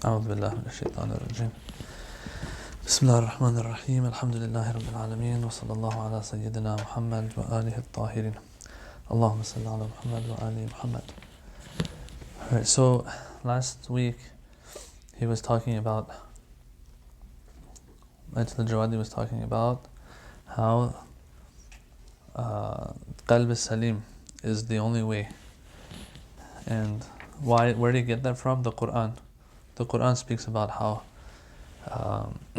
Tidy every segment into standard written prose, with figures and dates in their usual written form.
أعوذ بالله من الشيطان الرجيم. بسم الله الرحمن الرحيم. الحمد لله رب العالمين وصلى الله على سيدنا محمد وآله الطاهرين. اللهم صل على محمد وآل محمد. Alright, so last week he was talking about, Ayatollah Jawadi was talking about how Qalb Salim is the only way. And where did he get that from? The Quran. The Quran speaks about how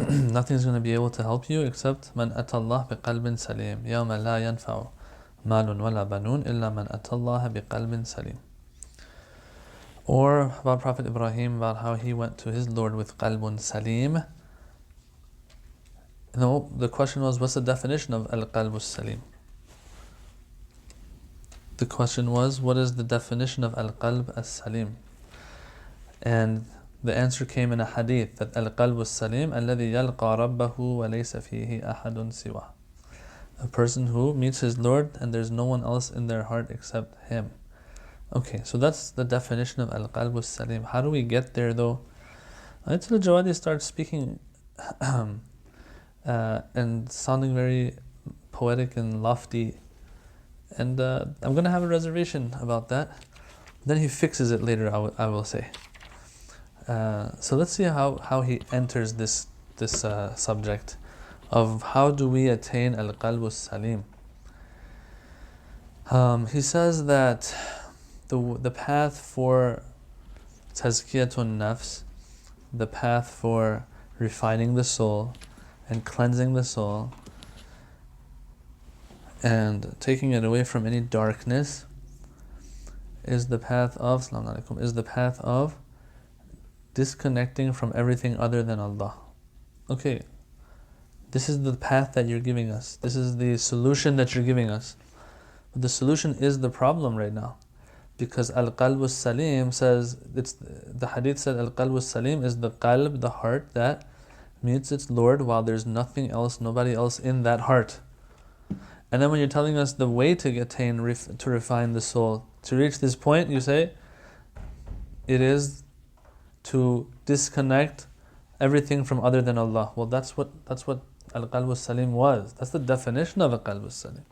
nothing's going to be able to help you except man atallah biqalbin salim yawma la yanfa'u malun wala banun illa man atallah biqalbin salim. Or about Prophet Ibrahim, about how he went to his Lord with qalbun salim. No, the question was, what's the definition of al-qalbus salim? The question was, what is the definition of al-qalb as-salim? And the answer came in a hadith that al-qalbu salim alladhi yalqa rabbahu wa laysa fihi ahadun siwa. A person who meets his Lord and there's no one else in their heart except him. Okay, so that's the definition of al-qalbu salim. How do we get there though? Ayatollah Jawadi starts speaking and sounding very poetic and lofty, and I'm going to have a reservation about that. Then he fixes it later, I will say. So let's see how he enters this subject of how do we attain al-qalbu salim. He says that the path for tazkiyatun nafs, the path for refining the soul and cleansing the soul and taking it away from any darkness, is the path of disconnecting from everything other than Allah. Okay, this is the path that you're giving us. This is the solution that you're giving us. But the solution is the problem right now. Because al-qalbu salim says, the hadith said al-qalbu salim is the qalb, the heart that meets its Lord while there's nothing else, nobody else in that heart. And then when you're telling us the way to attain, to refine the soul, to reach this point, you say, it is to disconnect everything from other than Allah. Well, that's what al-qalbu salim was. That's the definition of al-qalbu salim.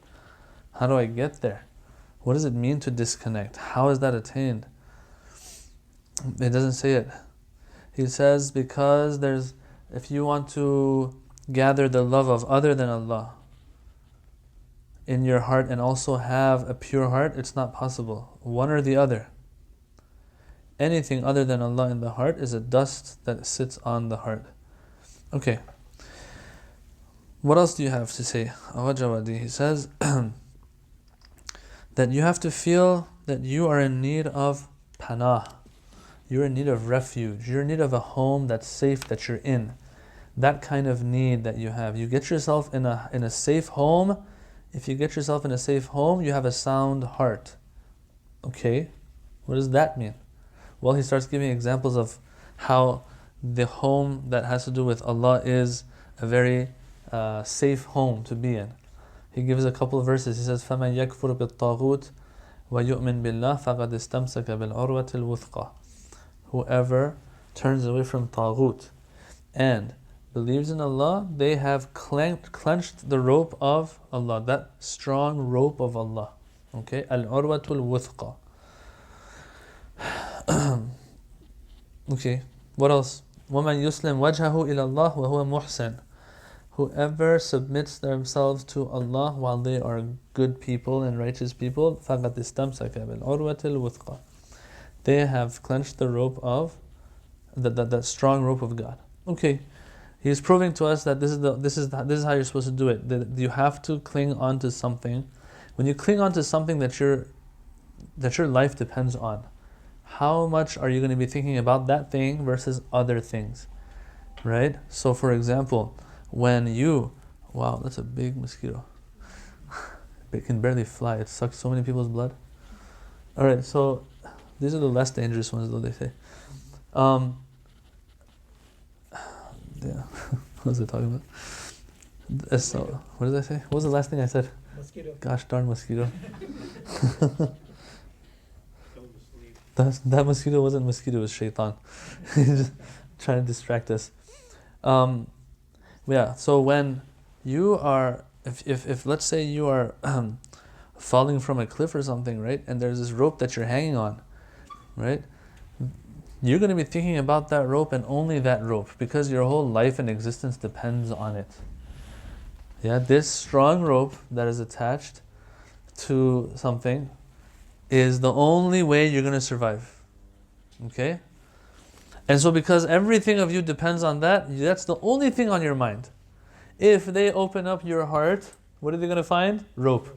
How do I get there? What does it mean to disconnect? How is that attained? It doesn't say it. He says, because if you want to gather the love of other than Allah in your heart and also have a pure heart, it's not possible. One or the other. Anything other than Allah in the heart is a dust that sits on the heart. Okay. What else do you have to say? Awajawadi, he says that you have to feel that you are in need of panah. You're in need of refuge. You're in need of a home that's safe, that you're in. That kind of need that you have. You get yourself in a safe home. If you get yourself in a safe home, you have a sound heart. Okay. What does that mean? Well, he starts giving examples of how the home that has to do with Allah is a very safe home to be in. He gives a couple of verses. He says, فَمَنْ يَكْفُرُ بِالطَّاغُوتِ وَيُؤْمِنْ بِاللَّهِ فَقَدْ اسْتَمْسَكَ بِالْعُرْوَةِ الْوُثْقَى. Whoever turns away from taghut and believes in Allah, they have clenched the rope of Allah, that strong rope of Allah. Okay, al-urwatul wuthqa. Okay, what else? وَمَنْ يُسْلِمْ وَجْهَهُ إِلَى اللَّهِ وَهُوَ مُحْسِنٌ. Whoever submits themselves to Allah while they are good people and righteous people, فَقَدْ اسْتَمْسَكَ بِالْعُرْوَةِ الْوُثْقَى. They have clenched the rope of that strong rope of God. Okay, he's proving to us that this is how you're supposed to do it. That you have to cling on to something. When you cling on to something that your life depends on, how much are you going to be thinking about that thing versus other things, right? So, for example, when you, wow, that's a big mosquito. It can barely fly. It sucks so many people's blood. All right, so these are the less dangerous ones, though, they say. Yeah, what was I talking about? So, what did I say? What was the last thing I said? Mosquito. Gosh darn mosquito. That mosquito wasn't mosquito, it was shaitan. He's just trying to distract us. Yeah, so when you are, if let's say you are falling from a cliff or something, right? And there's this rope that you're hanging on, right? You're going to be thinking about that rope and only that rope because your whole life and existence depends on it. Yeah, this strong rope that is attached to something is the only way you're going to survive. Okay? And so because everything of you depends on that, that's the only thing on your mind. If they open up your heart, what are they going to find? Rope.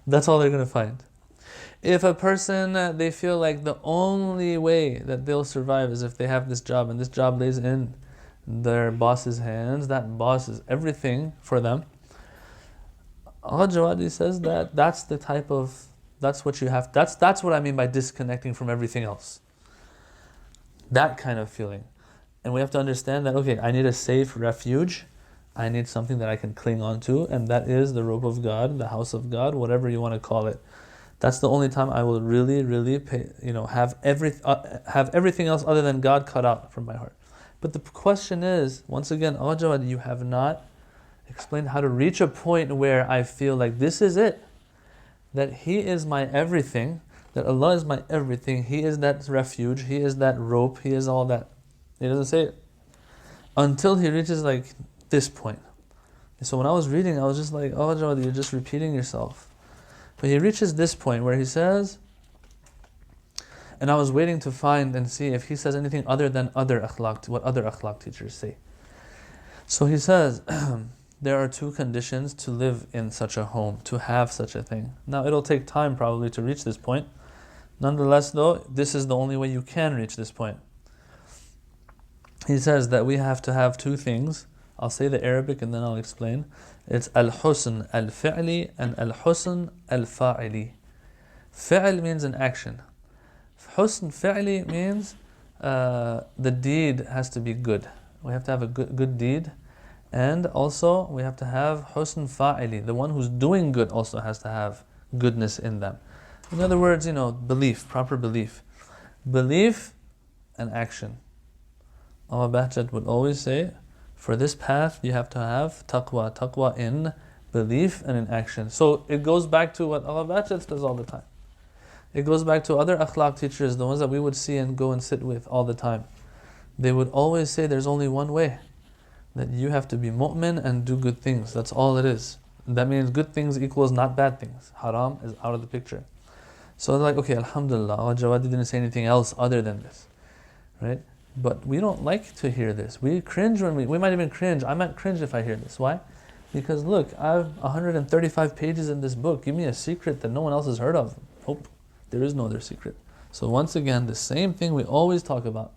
That's all they're going to find. If a person, they feel like the only way that they'll survive is if they have this job, and this job lays in their boss's hands, that boss is everything for them. Al-Jawadi says that that's what you have, that's what I mean by disconnecting from everything else. That kind of feeling. And we have to understand that, okay, I need a safe refuge. I need something that I can cling on to, and that is the rope of God, the house of God, whatever you want to call it. That's the only time I will really, really have everything else other than God cut out from my heart. But the question is, once again, Al-Jawad, you have not explained how to reach a point where I feel like this is it. That He is my everything, that Allah is my everything, He is that refuge, He is that rope, He is all that. He doesn't say it. Until He reaches like this point. So when I was reading, I was just like, oh Jawad, you're just repeating yourself. But he reaches this point where he says, and I was waiting to find and see if he says anything other than other akhlaq, what other akhlaq teachers say. So he says, there are two conditions to live in such a home, to have such a thing. Now it'll take time probably to reach this point. Nonetheless though, this is the only way you can reach this point. He says that we have to have two things. I'll say the Arabic and then I'll explain. It's al-husn al-fi'li and al-husn al-fa'ili. Fi'l means an action. Husn fi'li means the deed has to be good. We have to have a good deed. And also we have to have husn fa'ili. The one who's doing good also has to have goodness in them. In other words, belief, proper belief. Belief and action. Allah Bahjat would always say, for this path, you have to have taqwa. Taqwa in belief and in action. So it goes back to what Allah Bahjat does all the time. It goes back to other akhlaq teachers, the ones that we would see and go and sit with all the time. They would always say there's only one way. That you have to be mu'min and do good things. That's all it is. That means good things equals not bad things. Haram is out of the picture. So they're like, okay, alhamdulillah, Allah Jawadi didn't say anything else other than this. Right? But we don't like to hear this. We cringe when we might even cringe. I might cringe if I hear this. Why? Because look, I have 135 pages in this book. Give me a secret that no one else has heard of. Nope, there is no other secret. So once again, the same thing we always talk about.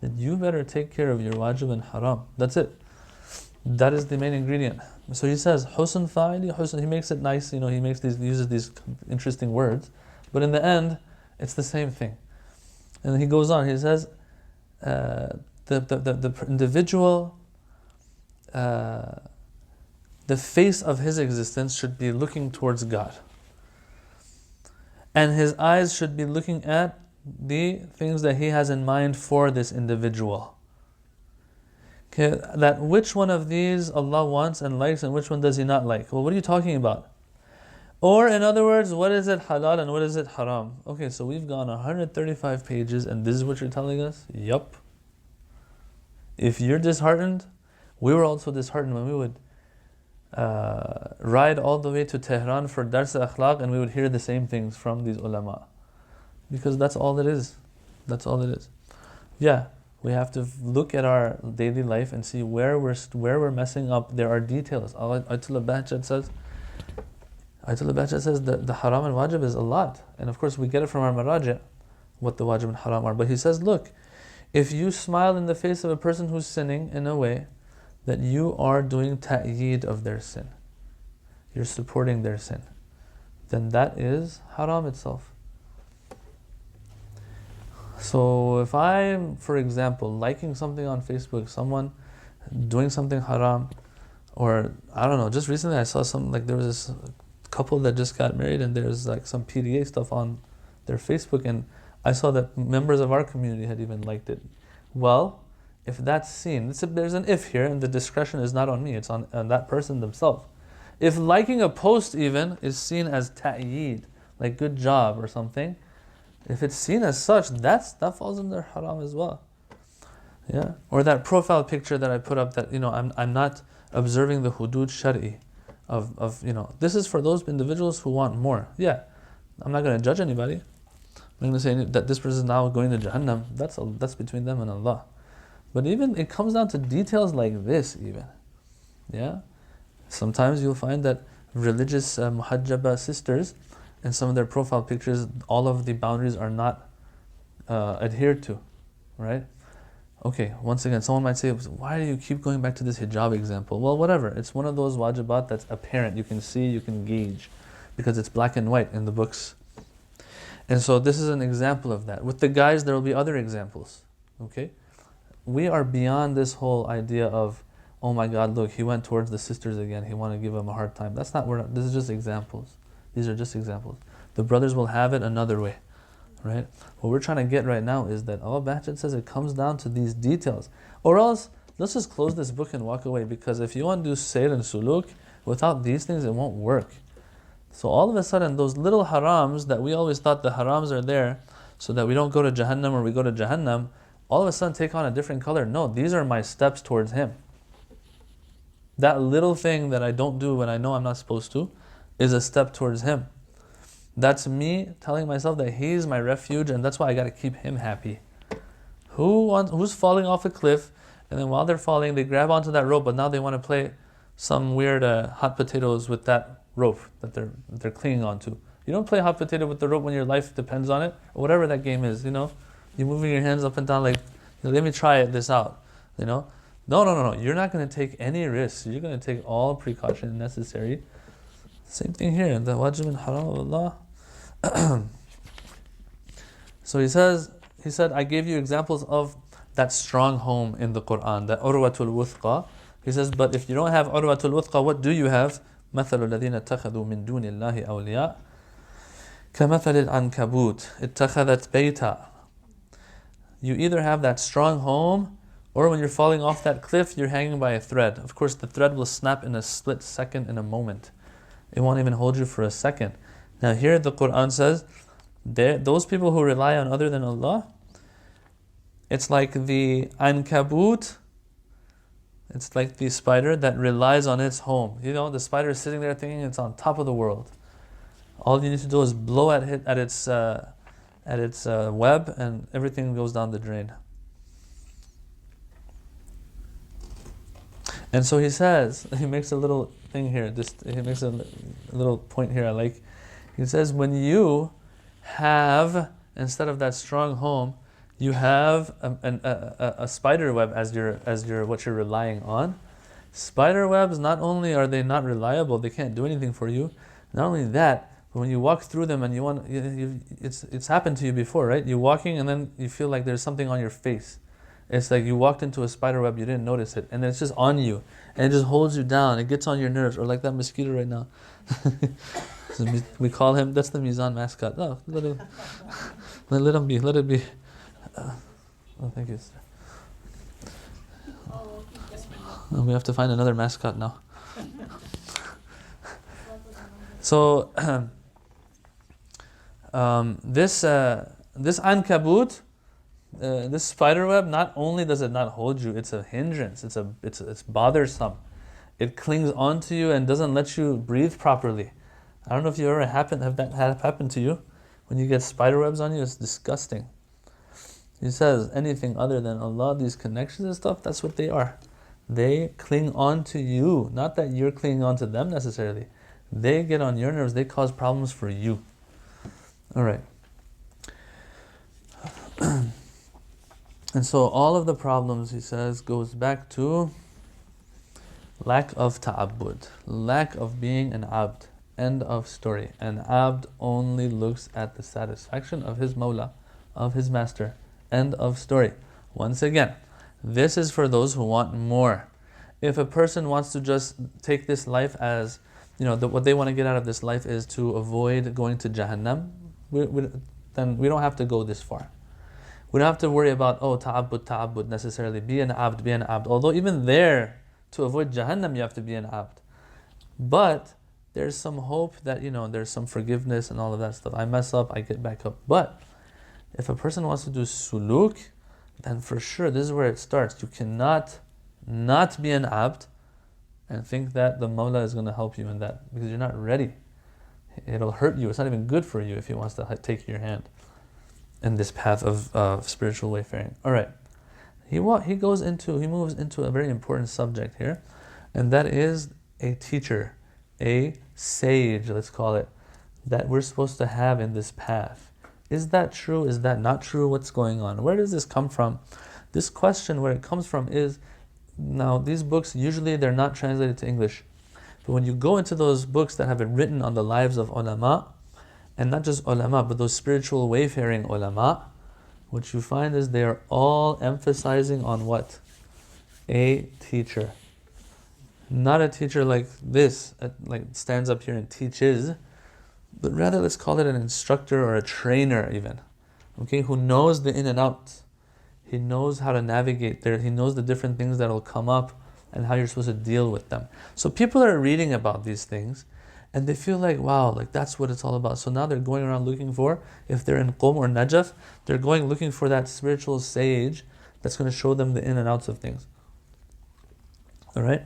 That you better take care of your wajib and haram. That's it. That is the main ingredient. So he says, husn fa'ili, husn. He makes it nice, he uses these interesting words. But in the end, it's the same thing. And he goes on, he says, the individual, the face of his existence should be looking towards God. And his eyes should be looking at the things that he has in mind for this individual. Okay, that which one of these Allah wants and likes and which one does He not like? Well, what are you talking about? Or in other words, what is it halal and what is it haram? Okay, so we've gone 135 pages and this is what you're telling us? Yup. If you're disheartened, we were also disheartened when we would ride all the way to Tehran for Dars Akhlaaq and we would hear the same things from these ulama. Because that's all it is. That's all it is. Yeah, we have to look at our daily life and see where we're messing up. There are details. Ayatollah Bahjat says that the haram and wajib is a lot. And of course we get it from our maraja, what the wajib and haram are. But he says, look, if you smile in the face of a person who's sinning in a way that you are doing ta'yeed of their sin, you're supporting their sin, then that is haram itself. So if I'm, for example, liking something on Facebook, someone doing something haram, or I don't know, just recently I saw there was this couple that just got married and there's like some PDA stuff on their Facebook and I saw that members of our community had even liked it. Well, if that's seen, there's an if here, and the discretion is not on me, it's on that person themselves. If liking a post even is seen as ta'yeed, like good job or something, if it's seen as such, that falls under haram as well. Yeah. Or that profile picture that I put up that, I'm not observing the hudud shari of this is for those individuals who want more. Yeah. I'm not going to judge anybody. I'm going to say that this person is now going to Jahannam. That's between them and Allah. But even it comes down to details like this even. Yeah. Sometimes you'll find that religious muhajjaba sisters, in some of their profile pictures, all of the boundaries are not adhered to, right? Okay, once again, someone might say, why do you keep going back to this hijab example? Well, whatever. It's one of those wajibat that's apparent. You can see, you can gauge, because it's black and white in the books. And so this is an example of that. With the guys, there will be other examples, okay? We are beyond this whole idea of, oh my God, look, he went towards the sisters again. He wanted to give them a hard time. This is just examples. These are just examples. The brothers will have it another way, right? What we're trying to get right now is that Allah Bahjat says it comes down to these details. Or else, let's just close this book and walk away, because if you want to do sayr and suluk, without these things, it won't work. So all of a sudden, those little harams that we always thought the harams are there so that we don't go to Jahannam or we go to Jahannam, all of a sudden take on a different color. No, these are my steps towards Him. That little thing that I don't do when I know I'm not supposed to is a step towards Him. That's me telling myself that He's my refuge, and that's why I got to keep Him happy. Who's falling off a cliff, and then while they're falling, they grab onto that rope, but now they want to play some weird hot potatoes with that rope that they're clinging onto. You don't play hot potato with the rope when your life depends on it, or whatever that game is. You're moving your hands up and down like, let me try this out. No. You're not going to take any risks. You're going to take all precaution necessary. Same thing here. The wajib and haram of Allah. So he said, I gave you examples of that strong home in the Quran, the urwatul wuthqa. He says, but if you don't have urwatul wuthqa, what do you have? مثل الذين اتخذوا من دون الله أولياء كمثل العنكبوت اتخذت بيتا. You either have that strong home, or when you're falling off that cliff, you're hanging by a thread. Of course, the thread will snap in a split second, in a moment. It won't even hold you for a second. Now here the Quran says, those people who rely on other than Allah, it's like the ankabut. It's like the spider that relies on its home. The spider is sitting there thinking it's on top of the world. All you need to do is blow at its web, and everything goes down the drain. And so he says, he makes a little thing here. He makes a little point here I like. He says, when you have, instead of that strong home, you have a spider web as your what you're relying on. Spider webs, not only are they not reliable, they can't do anything for you. Not only that, but when you walk through them and it's happened to you before, right? You're walking and then you feel like there's something on your face. It's like you walked into a spider web, you didn't notice it, and then it's just on you, and it just holds you down. It gets on your nerves, or like that mosquito right now. So we call him. That's the Mizan mascot. No, let him be. Let it be. Thank you, sir. We have to find another mascot now. So this ankabut, this spider web, not only does it not hold you, it's a hindrance. It's bothersome. It clings onto you and doesn't let you breathe properly. I don't know if you ever had that happen to you. When you get spider webs on you, it's disgusting. He says anything other than Allah, these connections and stuff, that's what they are. They cling on to you, not that you're clinging on to them necessarily. They get on your nerves, they cause problems for you. Alright. And so all of the problems, he says, goes back to lack of ta'abbud, lack of being an abd. End of story. An abd only looks at the satisfaction of his mawla, of his master. End of story. Once again, this is for those who want more. If a person wants to just take this life as, what they want to get out of this life is to avoid going to Jahannam, then we don't have to go this far. We don't have to worry about, ta'abbud necessarily. Be an abd. Although even there, to avoid Jahannam, you have to be an abd. But there's some hope that, there's some forgiveness and all of that stuff. I mess up, I get back up. But if a person wants to do suluk, then for sure, this is where it starts. You cannot not be an abd and think that the Mawla is going to help you in that, because you're not ready. It'll hurt you. It's not even good for you if he wants to take your hand in this path of spiritual wayfaring. All right. He moves into a very important subject here, and that is a teacher, a sage, let's call it, that we're supposed to have in this path. Is that true? Is that not true? What's going on? Where does this come from? This question, where it comes from is, now these books, usually they're not translated to English. But when you go into those books that have been written on the lives of ulama, and not just ulama, but those spiritual wayfaring ulama, what you find is they are all emphasizing on what? A teacher. Not a teacher like this, like stands up here and teaches, but rather let's call it an instructor or a trainer even, okay, who knows the in and out. He knows how to navigate there. He knows the different things that will come up and how you're supposed to deal with them. So people are reading about these things and they feel like, wow, like that's what it's all about. So now they're going around looking for, if they're in Qom or Najaf, they're going looking for that spiritual sage that's going to show them the in and outs of things. All right?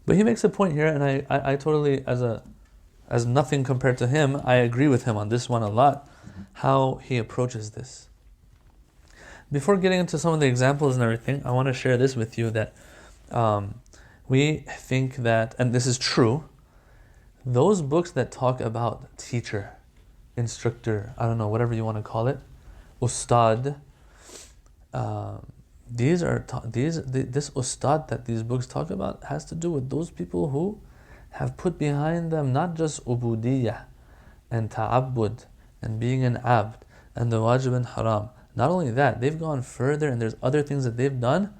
But he makes a point here, and I totally, as nothing compared to him, I agree with him on this one a lot, how he approaches this. Before getting into some of the examples and everything, I want to share this with you that we think that, and this is true, those books that talk about teacher, instructor, I don't know, whatever you want to call it, ustad, this ustad that these books talk about has to do with those people who have put behind them not just ubudiyah and ta'abbud and being an abd and the wajib and haram. Not only that, they've gone further and there's other things that they've done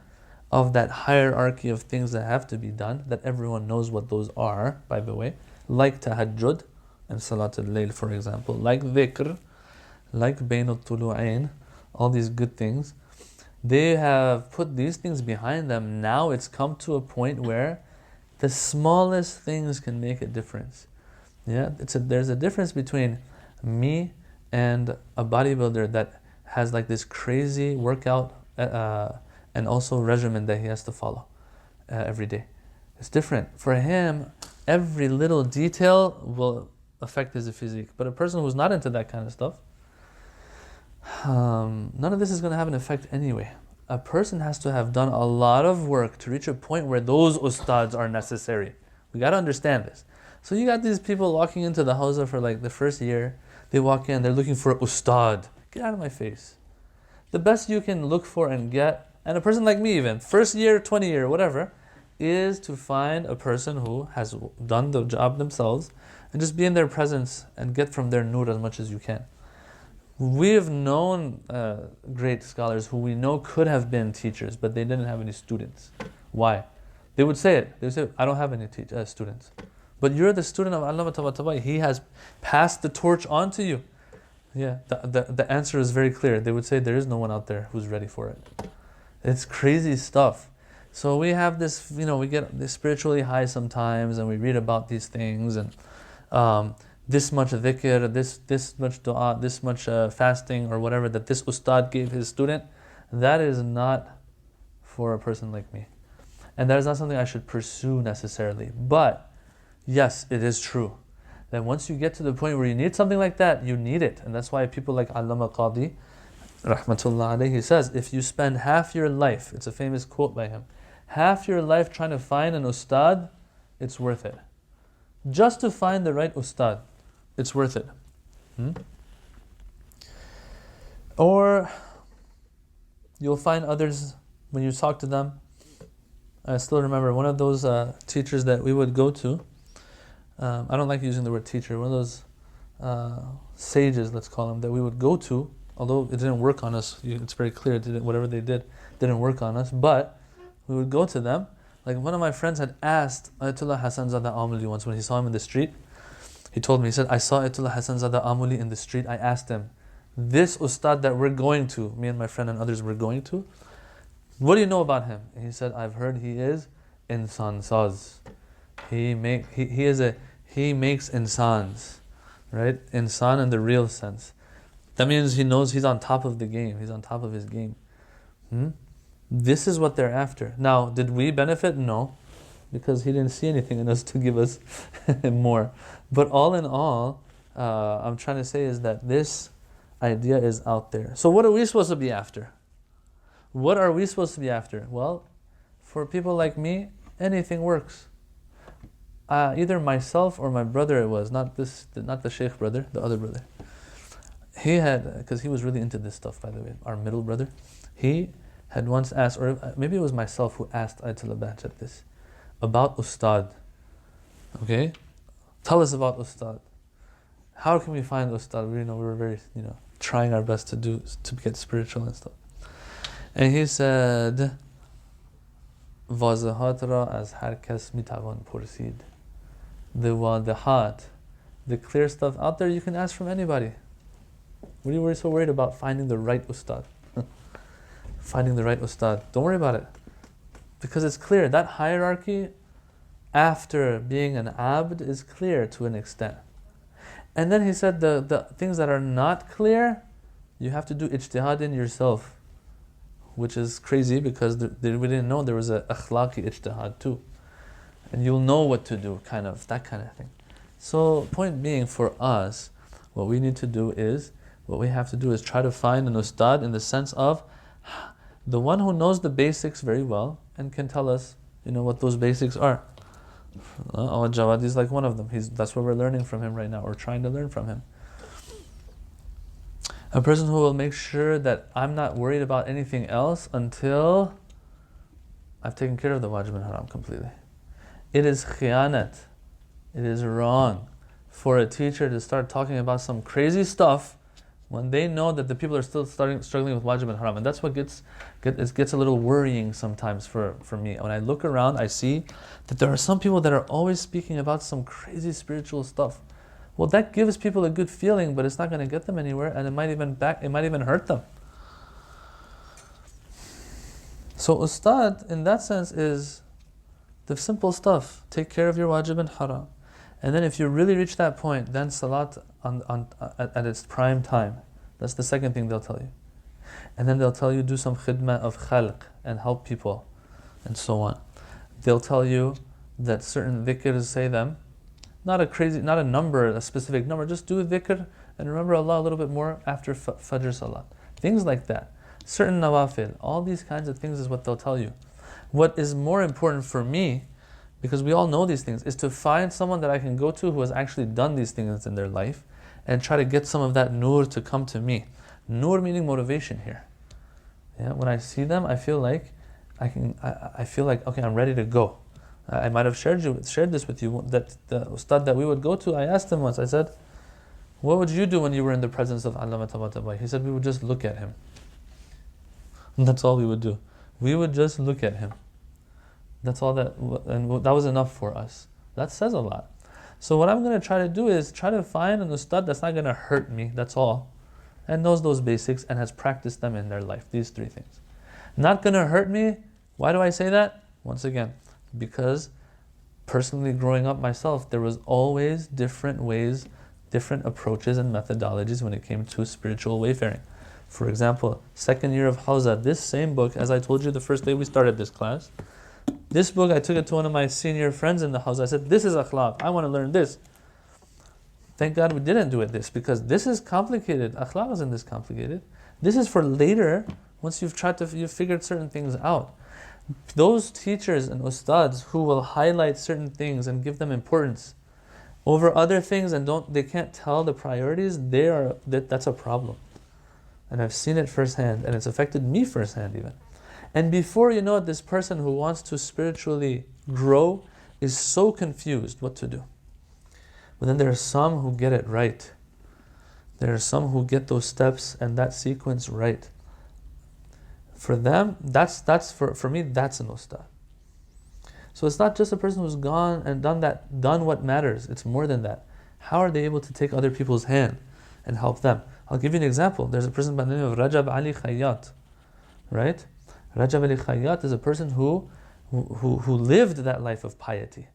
of that hierarchy of things that have to be done, that everyone knows what those are, by the way, like tahajjud and salatul layl, for example, like dhikr, like bainut tulu'ain, all these good things. They have put these things behind them. Now it's come to a point where the smallest things can make a difference. Yeah, there's a difference between me and a bodybuilder that has like this crazy workout and also regimen that he has to follow every day. It's different. For him, every little detail will affect his physique. But a person who's not into that kind of stuff, none of this is going to have an effect anyway. A person has to have done a lot of work to reach a point where those ustads are necessary. We got to understand this. So you got these people walking into the hawza for like the first year. They walk in, they're looking for ustad. Get out of my face. The best you can look for and get, and a person like me even, first year, 20 year, whatever, is to find a person who has done the job themselves and just be in their presence and get from their nur as much as you can. We have known great scholars who we know could have been teachers, but they didn't have any students. Why? They would say it. They would say, I don't have any students. But you're the student of Allama Tabatabai. He has passed the torch on to you. Yeah, the answer is very clear. They would say there is no one out there who's ready for it. It's crazy stuff. So we have this, we get this spiritually high sometimes, and we read about these things, and this much dhikr, this much dua, this much fasting or whatever that this ustad gave his student, that is not for a person like me. And that is not something I should pursue necessarily. But yes, it is true that once you get to the point where you need something like that, you need it. And that's why people like Allama Qadi, rahmatullah alayhi, says, if you spend half your life, it's a famous quote by him, half your life trying to find an ustad, it's worth it. Just to find the right ustad, it's worth it. Or you'll find others when you talk to them. I still remember one of those teachers that we would go to. I don't like using the word teacher. One of those sages, let's call them, that we would go to. Although it didn't work on us, it's very clear. Whatever they did didn't work on us. But we would go to them. Like one of my friends had asked Ayatollah Hassan Zada Amali once when he saw him in the street. He told me, he said, I saw Ayatollah Hassan Zada Amuli in the street. I asked him, this ustad that we're going to, me and my friend and others were going to, what do you know about him? And he said, I've heard he is insan saz. He makes insans, right? Insan in the real sense. That means he knows he's on top of the game. He's on top of his game. This is what they're after. Now, did we benefit? No, because he didn't see anything in us to give us more. But all in all, I'm trying to say is that this idea is out there. So what are we supposed to be after? What are we supposed to be after? Well, for people like me, anything works. Either myself or my brother, it was not the Shaykh brother, the other brother. He had, because he was really into this stuff, by the way, our middle brother. He had once asked, or maybe it was myself who asked Ayatollah Bahjat this, about Ustad. Okay? Tell us about Ustad. How can we find Ustad? We were very, trying our best to get spiritual and stuff. And he said, Wazahat ra az har kas mitavan pursid. The wadahat, the clear stuff out there, you can ask from anybody. What are you so worried about finding the right ustad? Finding the right ustad. Don't worry about it. Because it's clear. That hierarchy after being an abd is clear to an extent. And then he said the things that are not clear, you have to do ijtihad in yourself. Which is crazy because we didn't know there was a akhlaqi ijtihad too. And you'll know what to do, that kind of thing. So point being, for us, what we need to do is, what we have to do is try to find an ustad in the sense of the one who knows the basics very well and can tell us, what those basics are. Jawadi is like one of them. That's what we're learning from him right now, or trying to learn from him. A person who will make sure that I'm not worried about anything else until I've taken care of the wajib and haram completely. It is khiyanat. It is wrong for a teacher to start talking about some crazy stuff when they know that the people are still struggling with wajib and haram. And that's what gets a little worrying sometimes for me. When I look around, I see that there are some people that are always speaking about some crazy spiritual stuff. Well, that gives people a good feeling, but it's not going to get them anywhere, and it might even hurt them. So ustad, in that sense, is the simple stuff. Take care of your wajib and haram. And then if you really reach that point, then salat at its prime time. That's the second thing they'll tell you. And then they'll tell you do some khidmah of khalq and help people, and so on. They'll tell you that certain dhikrs, say them. Not a number, a specific number. Just do dhikr and remember Allah a little bit more after Fajr Salat. Things like that. Certain nawafil. All these kinds of things is what they'll tell you. What is more important for me, because we all know these things, is to find someone that I can go to who has actually done these things in their life and try to get some of that nur to come to me. Nur meaning motivation here. Yeah, when I see them, I feel like okay, I'm ready to go. I might have shared this with you, that the ustad that we would go to, I asked him once, I said, what would you do when you were in the presence of Allama Tabatabai? He said, we would just look at him. And that's all we would do. We would just look at him. That's all and that was enough for us. That says a lot. So what I'm going to try to do is try to find an ustad that's not going to hurt me, that's all, and knows those basics and has practiced them in their life, these three things. Not going to hurt me, why do I say that? Once again, because personally growing up myself, there was always different ways, different approaches and methodologies when it came to spiritual wayfaring. For example, second year of Hawza, this same book, as I told you the first day we started this class, this book, I took it to one of my senior friends in the house. I said, this is Akhlaaq, I want to learn this. Thank God we didn't do it this, because this is complicated. Akhlaaq isn't this complicated. This is for later, once you've figured certain things out. Those teachers and ustads who will highlight certain things and give them importance over other things and they can't tell the priorities, that's a problem. And I've seen it firsthand, and it's affected me firsthand even. And before you know it, this person who wants to spiritually grow is so confused what to do. But then there are some who get it right. There are some who get those steps and that sequence right. For them, for me, that's an ustad. So it's not just a person who's gone and done what matters. It's more than that. how are they able to take other people's hand and help them? I'll give you an example. There's a person by the name of Rajab Ali Khayyat, right? Rajab Ali Khayyat is a person who lived that life of piety,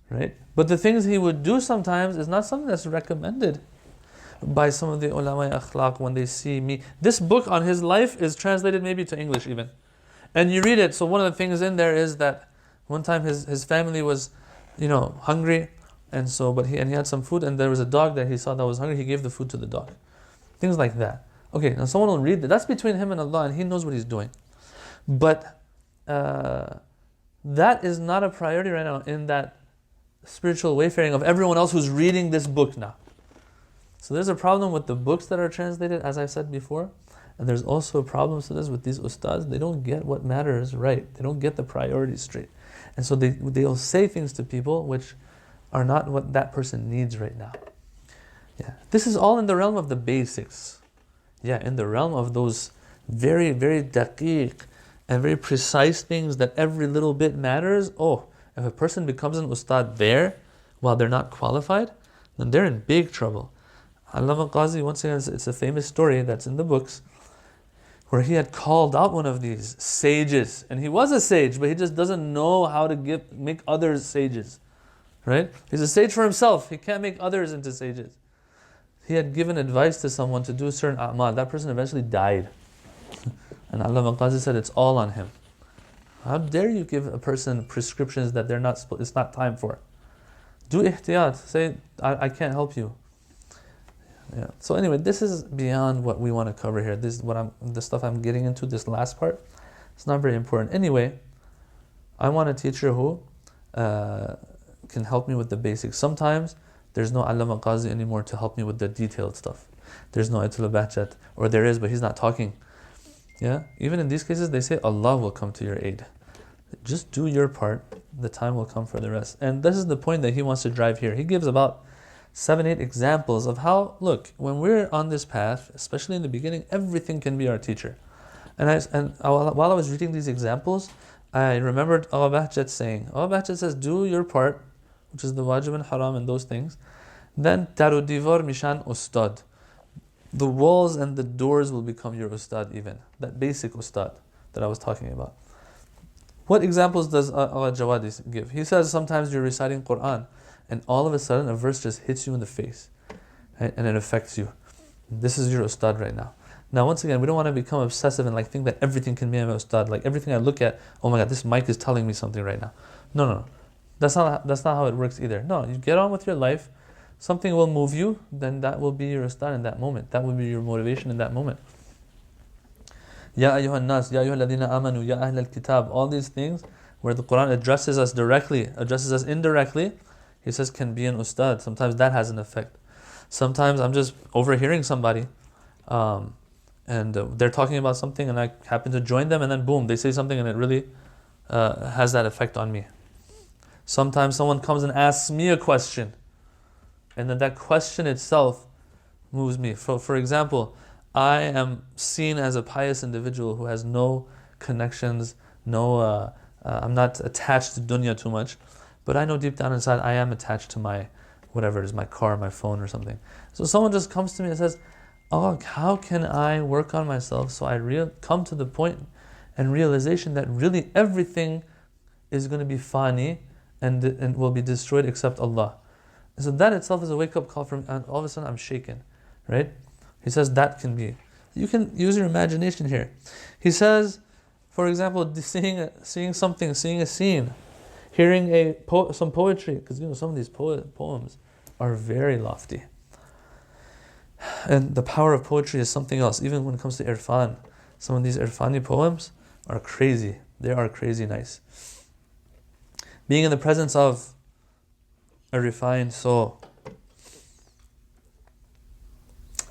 right? But the things he would do sometimes is not something that's recommended by some of the ulama akhlaq when they see me. This book on his life is translated maybe to English even. And you read it, so one of the things in there is that one time his family was, hungry, and he had some food, and there was a dog that he saw that was hungry, he gave the food to the dog. Things like that. Okay, now someone will read that. That's between him and Allah, and he knows what he's doing. But that is not a priority right now in that spiritual wayfaring of everyone else who's reading this book now. So there's a problem with the books that are translated, as I said before, and there's also problems to this with these ustads. They don't get what matters right. They don't get the priorities straight. And so they'll say things to people which are not what that person needs right now. Yeah, this is all in the realm of the basics. Yeah, in the realm of those very, very daqiq and very precise things that every little bit matters. Oh, if a person becomes an ustad there while they're not qualified, then they're in big trouble. Allama Qazi, once again, it's a famous story that's in the books, where he had called out one of these sages, and he was a sage, but he just doesn't know how to make others sages, right? He's a sage for himself. He can't make others into sages. He had given advice to someone to do certain a'mal. That person eventually died. And Allama Qazi said, it's all on him. How dare you give a person prescriptions that it's not time for? Do ihtiyat. Say, I can't help you. Yeah. So anyway, this is beyond what we want to cover here. This is the stuff I'm getting into, this last part. It's not very important. Anyway, I want a teacher who can help me with the basics. Sometimes there's no Allama Qazi anymore to help me with the detailed stuff. There's no Ayatul Bahjat, or there is, but he's not talking. Yeah. Even in these cases, they say Allah will come to your aid. Just do your part. The time will come for the rest. And this is the point that he wants to drive here. He gives about 7-8 examples of how, look, when we're on this path, especially in the beginning, everything can be our teacher. And while I was reading these examples, I remembered Awa Bahjat saying, Awa Bahjat says, do your part, which is the wajib and haram and those things. Then, Daru divar mishan ustad. The walls and the doors will become your ustad even. That basic ustad that I was talking about. What examples does Awa Jawadi give? He says sometimes you're reciting Quran, and all of a sudden a verse just hits you in the face, right? And it affects you. This is your ustad right now. Now once again, we don't want to become obsessive and think that everything can be my ustad. Like everything I look at, oh my God, this mic is telling me something right now. No. That's not how it works either. No, you get on with your life. Something will move you, then that will be your ustad in that moment. That will be your motivation in that moment. Ya ayyuhan nas, ya ayyuhal ladhina amanu, ya ahl al-kitab. All these things where the Quran addresses us directly, addresses us indirectly, he says can be an ustad. Sometimes that has an effect. Sometimes I'm just overhearing somebody and they're talking about something and I happen to join them and then boom, they say something and it really has that effect on me. Sometimes someone comes and asks me a question and then that question itself moves me. For example, I am seen as a pious individual who has no connections, I'm not attached to dunya too much. But I know deep down inside I am attached to my, whatever it is, my car, my phone or something. So someone just comes to me and says, oh, how can I work on myself so I come to the point and realization that really everything is going to be fani and will be destroyed except Allah. And so that itself is a wake-up call from, and all of a sudden I'm shaken, right? He says that can be. You can use your imagination here. He says, for example, seeing something, seeing a scene, hearing some poetry, because some of these poems are very lofty. And the power of poetry is something else. Even when it comes to irfan, some of these irfani poems are crazy. They are crazy nice. Being in the presence of a refined soul.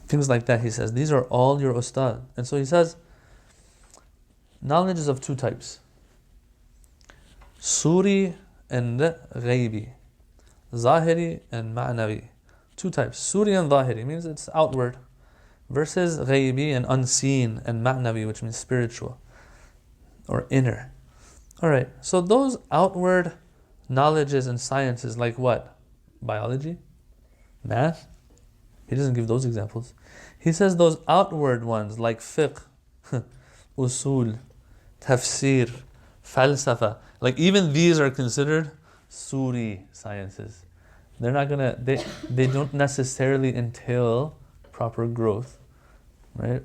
Things like that, he says. These are all your ustad. And so he says, knowledge is of two types. Suri and ghaibi. Zahiri and ma'nawi. Two types. Suri and Zahiri means it's outward, versus ghaibi and unseen, and ma'nawi, which means spiritual or inner. Alright, so those outward knowledges and sciences, like what? Biology? Math? He doesn't give those examples. He says those outward ones like fiqh, usul, tafsir, falsafa, like even these are considered suri sciences. They're not gonna, they don't necessarily entail proper growth, right?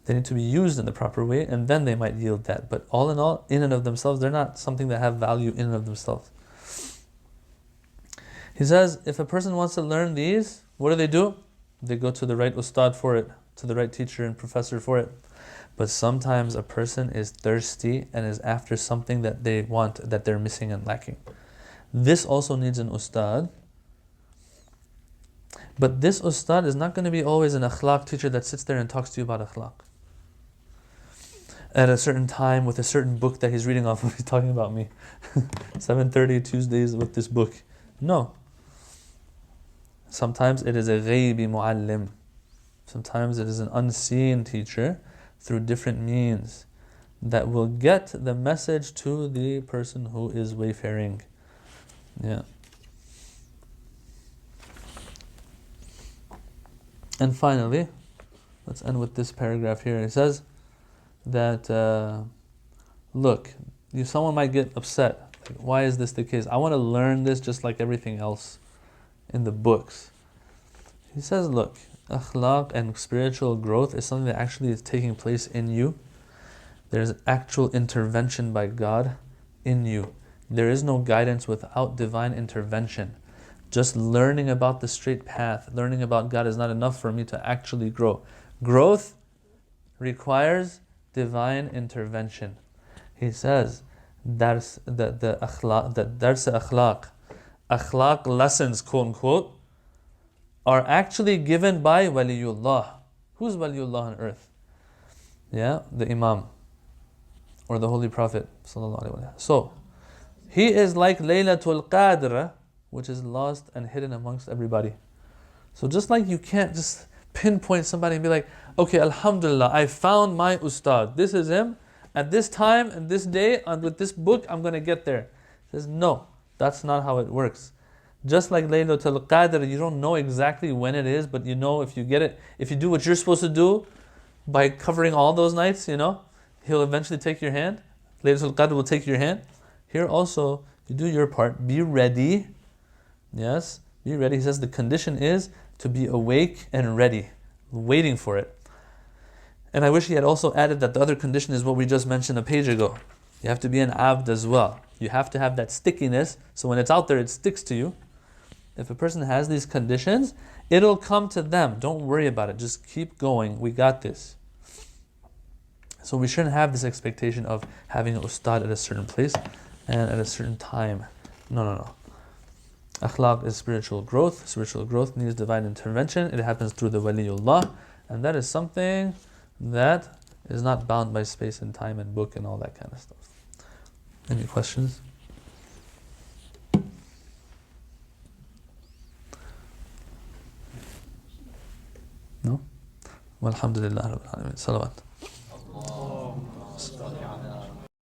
They need to be used in the proper way, and then they might yield that. But all in all, in and of themselves, they're not something that have value in and of themselves. He says, if a person wants to learn these, what do? They go to the right ustad for it, to the right teacher and professor for it. But sometimes a person is thirsty and is after something that they want, that they're missing and lacking. This also needs an ustad. But this ustad is not going to be always an akhlaq teacher that sits there and talks to you about akhlaq at a certain time with a certain book that he's reading off of. He's talking about me. 7:30 Tuesdays with this book. No. Sometimes it is a ghaybi muallim. Sometimes it is an unseen teacher through different means that will get the message to the person who is wayfaring. Yeah. And finally, let's end with this paragraph here. It says that, look, someone might get upset. Like, why is this the case? I want to learn this just like everything else in the books. He says, look, akhlaq and spiritual growth is something that actually is taking place in you. There's actual intervention by God in you. There is no guidance without divine intervention. Just learning about the straight path, learning about God is not enough for me to actually grow. Growth requires divine intervention. He says, dars akhlaq lessons, quote unquote, are actually given by waliullah. Who's waliullah on earth? Yeah, the Imam or the Holy Prophet sallallahu alaihi wasallam. So he is like Laylatul Qadr, which is lost and hidden amongst everybody. So just like you can't just pinpoint somebody and be like, okay, alhamdulillah, I found my ustad. This is him. At this time and this day, and with this book, I'm going to get there. He says, no, that's not how it works. Just like Laylatul Qadr, you don't know exactly when it is, but you know if you get it, if you do what you're supposed to do by covering all those nights, he'll eventually take your hand. Laylatul Qadr will take your hand. Here also, you do your part. Be ready. Yes, be ready. He says the condition is to be awake and ready, waiting for it. And I wish he had also added that the other condition is what we just mentioned a page ago. You have to be an abd as well. You have to have that stickiness, so when it's out there, it sticks to you. If a person has these conditions, it'll come to them. Don't worry about it. Just keep going. We got this. So we shouldn't have this expectation of having an ustad at a certain place and at a certain time. No. Akhlaq is spiritual growth. Spiritual growth needs divine intervention. It happens through the waliullah, and that is something that is not bound by space and time and book and all that kind of stuff. Any questions? No? Walhamdulillah Rabbil Alameen. Salawat.